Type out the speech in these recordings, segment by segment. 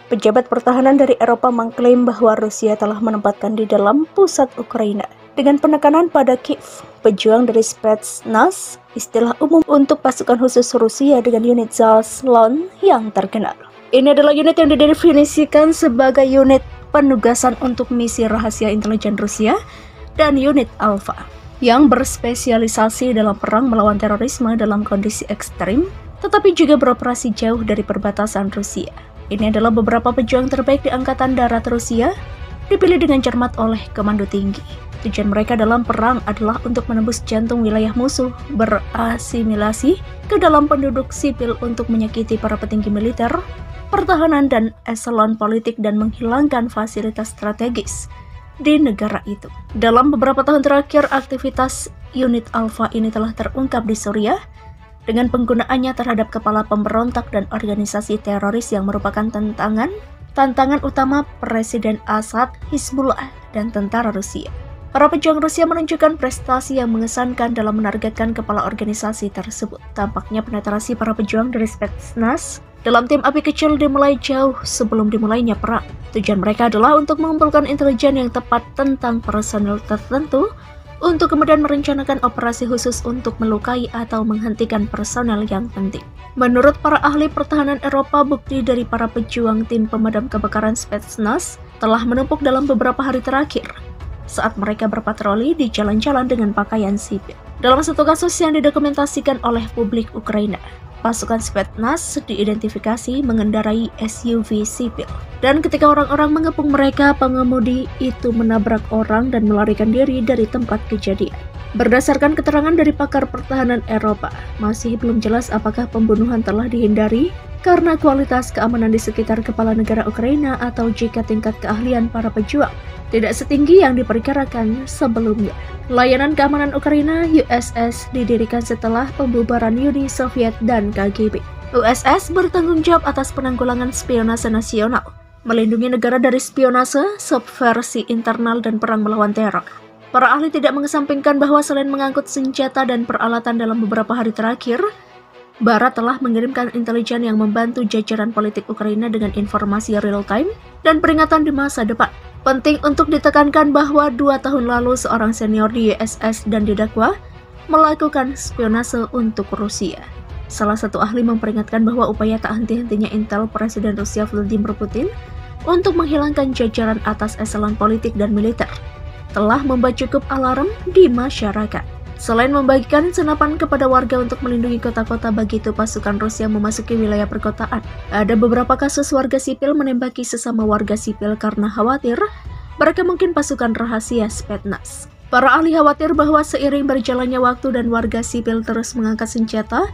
Pejabat pertahanan dari Eropa mengklaim bahwa Rusia telah menempatkan di dalam pusat Ukraina dengan penekanan pada Kiev. Pejuang dari Spetsnaz, istilah umum untuk pasukan khusus Rusia dengan unit Zaslon yang terkenal. Ini adalah unit yang didefinisikan sebagai unit penugasan untuk misi rahasia intelijen Rusia dan unit Alpha yang berspesialisasi dalam perang melawan terorisme dalam kondisi ekstrim, tetapi juga beroperasi jauh dari perbatasan Rusia. Ini adalah beberapa pejuang terbaik di Angkatan Darat Rusia, dipilih dengan cermat oleh komando tinggi. Tujuan mereka dalam perang adalah untuk menembus jantung wilayah musuh, berasimilasi ke dalam penduduk sipil untuk menyakiti para petinggi militer, pertahanan, dan eselon politik dan menghilangkan fasilitas strategis di negara itu. Dalam beberapa tahun terakhir, aktivitas unit Alpha ini telah terungkap di Suriah, dengan penggunaannya terhadap kepala pemberontak dan organisasi teroris yang merupakan tantangan utama Presiden Assad, Hizbullah, dan tentara Rusia. Para pejuang Rusia menunjukkan prestasi yang mengesankan dalam menargetkan kepala organisasi tersebut. Tampaknya penetrasi para pejuang dari Spetsnaz dalam tim api kecil dimulai jauh sebelum dimulainya perang. Tujuan mereka adalah untuk mengumpulkan intelijen yang tepat tentang personel tertentu, untuk kemudian merencanakan operasi khusus untuk melukai atau menghentikan personel yang penting. Menurut para ahli pertahanan Eropa, bukti dari para pejuang tim pemadam kebakaran Spetsnaz telah menumpuk dalam beberapa hari terakhir saat mereka berpatroli di jalan-jalan dengan pakaian sipil. Dalam satu kasus yang didokumentasikan oleh publik Ukraina, pasukan Spetsnaz diidentifikasi mengendarai SUV sipil. Dan ketika orang-orang mengepung mereka, pengemudi itu menabrak orang dan melarikan diri dari tempat kejadian. Berdasarkan keterangan dari pakar pertahanan Eropa, masih belum jelas apakah pembunuhan telah dihindari karena kualitas keamanan di sekitar kepala negara Ukraina atau jika tingkat keahlian para pejuang tidak setinggi yang diperkirakan sebelumnya. Layanan keamanan Ukraina USS didirikan setelah pembubaran Uni Soviet dan KGB. USS bertanggung jawab atas penanggulangan spionase nasional, melindungi negara dari spionase, subversi internal, dan perang melawan teror. Para ahli tidak mengesampingkan bahwa selain mengangkut senjata dan peralatan dalam beberapa hari terakhir, Barat telah mengirimkan intelijen yang membantu jajaran politik Ukraina dengan informasi real-time dan peringatan di masa depan. Penting untuk ditekankan bahwa 2 tahun lalu seorang senior di USS dan didakwa melakukan spionase untuk Rusia. Salah satu ahli memperingatkan bahwa upaya tak henti-hentinya intel Presiden Rusia Vladimir Putin untuk menghilangkan jajaran atas eselon politik dan militer telah membuat cukup alarm di masyarakat. Selain membagikan senapan kepada warga untuk melindungi kota-kota begitu pasukan Rusia memasuki wilayah perkotaan, ada beberapa kasus warga sipil menembaki sesama warga sipil karena khawatir mereka mungkin pasukan rahasia Spetsnaz. Para ahli khawatir bahwa seiring berjalannya waktu dan warga sipil terus mengangkat senjata,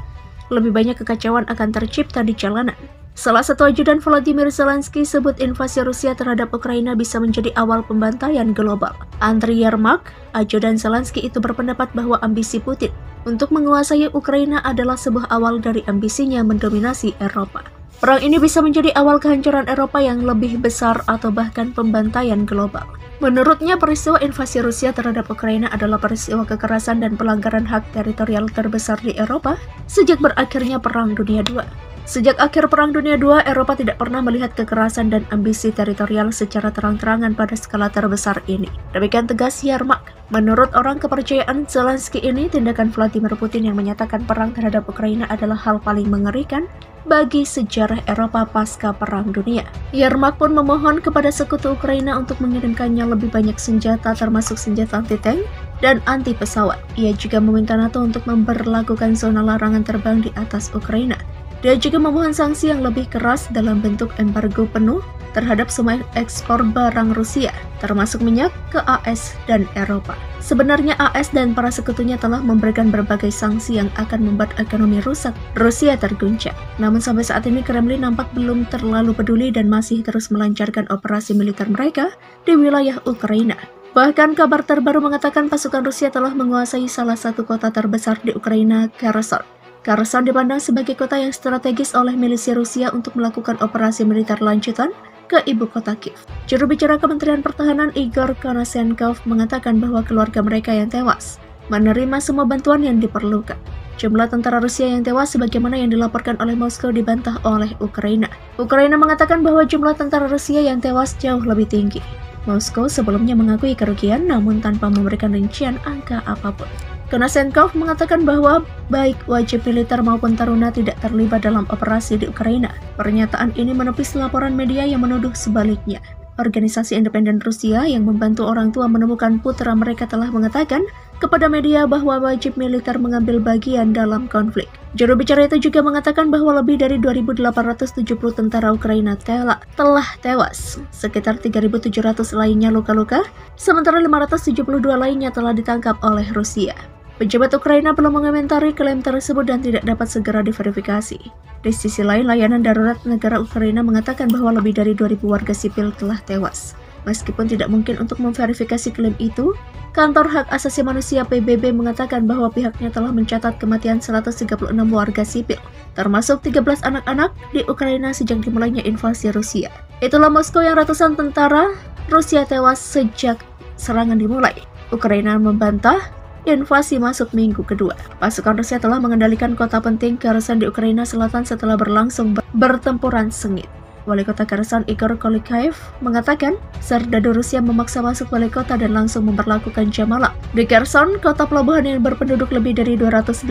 lebih banyak kekacauan akan tercipta di jalanan. Salah satu ajudan Volodymyr Zelensky sebut invasi Rusia terhadap Ukraina bisa menjadi awal pembantaian global. Andriy Yermak, ajudan Zelensky itu berpendapat bahwa ambisi Putin untuk menguasai Ukraina adalah sebuah awal dari ambisinya mendominasi Eropa. Perang ini bisa menjadi awal kehancuran Eropa yang lebih besar atau bahkan pembantaian global. Menurutnya, peristiwa invasi Rusia terhadap Ukraina adalah peristiwa kekerasan dan pelanggaran hak teritorial terbesar di Eropa sejak berakhirnya Perang Dunia II. Sejak akhir Perang Dunia II, Eropa tidak pernah melihat kekerasan dan ambisi teritorial secara terang-terangan pada skala terbesar ini. Demikian tegas Yermak. Menurut orang kepercayaan Zelensky ini, tindakan Vladimir Putin yang menyatakan perang terhadap Ukraina adalah hal paling mengerikan bagi sejarah Eropa pasca Perang Dunia. Yermak pun memohon kepada sekutu Ukraina untuk mengirimkannya lebih banyak senjata termasuk senjata anti-tank dan anti-pesawat. Ia juga meminta NATO untuk memberlakukan zona larangan terbang di atas Ukraina. Dia juga memohon sanksi yang lebih keras dalam bentuk embargo penuh terhadap semua ekspor barang Rusia, termasuk minyak ke AS dan Eropa. Sebenarnya AS dan para sekutunya telah memberikan berbagai sanksi yang akan membuat ekonomi rusak Rusia terguncang. Namun sampai saat ini Kremlin nampak belum terlalu peduli dan masih terus melancarkan operasi militer mereka di wilayah Ukraina. Bahkan kabar terbaru mengatakan pasukan Rusia telah menguasai salah satu kota terbesar di Ukraina, Kherson. Kherson dipandang sebagai kota yang strategis oleh milisi Rusia untuk melakukan operasi militer lanjutan ke ibu kota Kiev. Juru bicara Kementerian Pertahanan Igor Konashenkov mengatakan bahwa keluarga mereka yang tewas menerima semua bantuan yang diperlukan. Jumlah tentara Rusia yang tewas sebagaimana yang dilaporkan oleh Moskow dibantah oleh Ukraina. Ukraina mengatakan bahwa jumlah tentara Rusia yang tewas jauh lebih tinggi. Moskow sebelumnya mengakui kerugian namun tanpa memberikan rincian angka apapun. Konasenkov mengatakan bahwa baik wajib militer maupun taruna tidak terlibat dalam operasi di Ukraina. Pernyataan ini menepis laporan media yang menuduh sebaliknya. Organisasi independen Rusia yang membantu orang tua menemukan putra mereka telah mengatakan kepada media bahwa wajib militer mengambil bagian dalam konflik. Juru bicara itu juga mengatakan bahwa lebih dari 2.870 tentara Ukraina telah tewas, sekitar 3.700 lainnya luka-luka, sementara 572 lainnya telah ditangkap oleh Rusia. Pejabat Ukraina belum mengomentari klaim tersebut dan tidak dapat segera diverifikasi. Di sisi lain, layanan darurat negara Ukraina mengatakan bahwa lebih dari 2.000 warga sipil telah tewas. Meskipun tidak mungkin untuk memverifikasi klaim itu, Kantor Hak Asasi Manusia PBB mengatakan bahwa pihaknya telah mencatat kematian 136 warga sipil, termasuk 13 anak-anak di Ukraina sejak dimulainya invasi Rusia. Itulah Moskow yang ratusan tentara Rusia tewas sejak serangan dimulai. Ukraina membantah invasi masuk minggu kedua. Pasukan Rusia telah mengendalikan kota penting Kherson di Ukraina Selatan setelah berlangsung bertempuran sengit. Wali kota Kherson Igor Kolikaev mengatakan serdadu Rusia memaksa masuk wali kota dan langsung memperlakukan jam malam. Di Kherson, kota pelabuhan yang berpenduduk lebih dari 280.000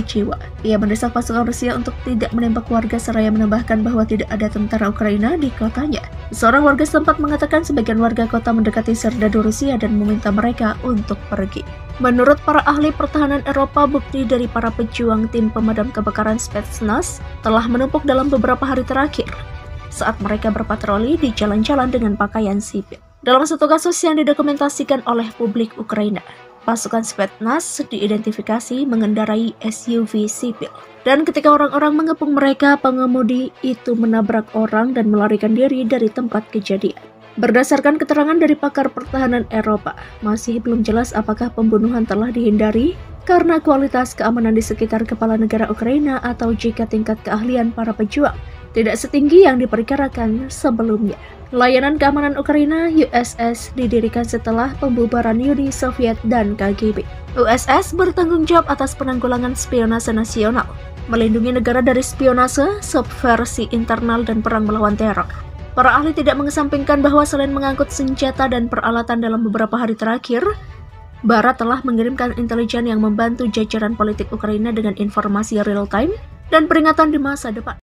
jiwa. Ia mendesak pasukan Rusia untuk tidak menembak warga seraya menambahkan bahwa tidak ada tentara Ukraina di kotanya. Seorang warga setempat mengatakan sebagian warga kota mendekati serdadu Rusia dan meminta mereka untuk pergi. Menurut para ahli pertahanan Eropa, bukti dari para pejuang tim pemadam kebakaran Spetsnaz telah menumpuk dalam beberapa hari terakhir saat mereka berpatroli di jalan-jalan dengan pakaian sipil. Dalam satu kasus yang didokumentasikan oleh publik Ukraina, pasukan Spetsnaz diidentifikasi mengendarai SUV sipil. Dan ketika orang-orang mengepung mereka, pengemudi itu menabrak orang dan melarikan diri dari tempat kejadian. Berdasarkan keterangan dari pakar pertahanan Eropa, masih belum jelas apakah pembunuhan telah dihindari karena kualitas keamanan di sekitar kepala negara Ukraina atau jika tingkat keahlian para pejuang tidak setinggi yang diperkirakan sebelumnya. Layanan keamanan Ukraina USS didirikan setelah pembubaran Uni Soviet dan KGB. USS bertanggung jawab atas penanggulangan spionase nasional, melindungi negara dari spionase, subversi internal, dan perang melawan teror. Para ahli tidak mengesampingkan bahwa selain mengangkut senjata dan peralatan dalam beberapa hari terakhir, Barat telah mengirimkan intelijen yang membantu jajaran politik Ukraina dengan informasi real-time dan peringatan di masa depan.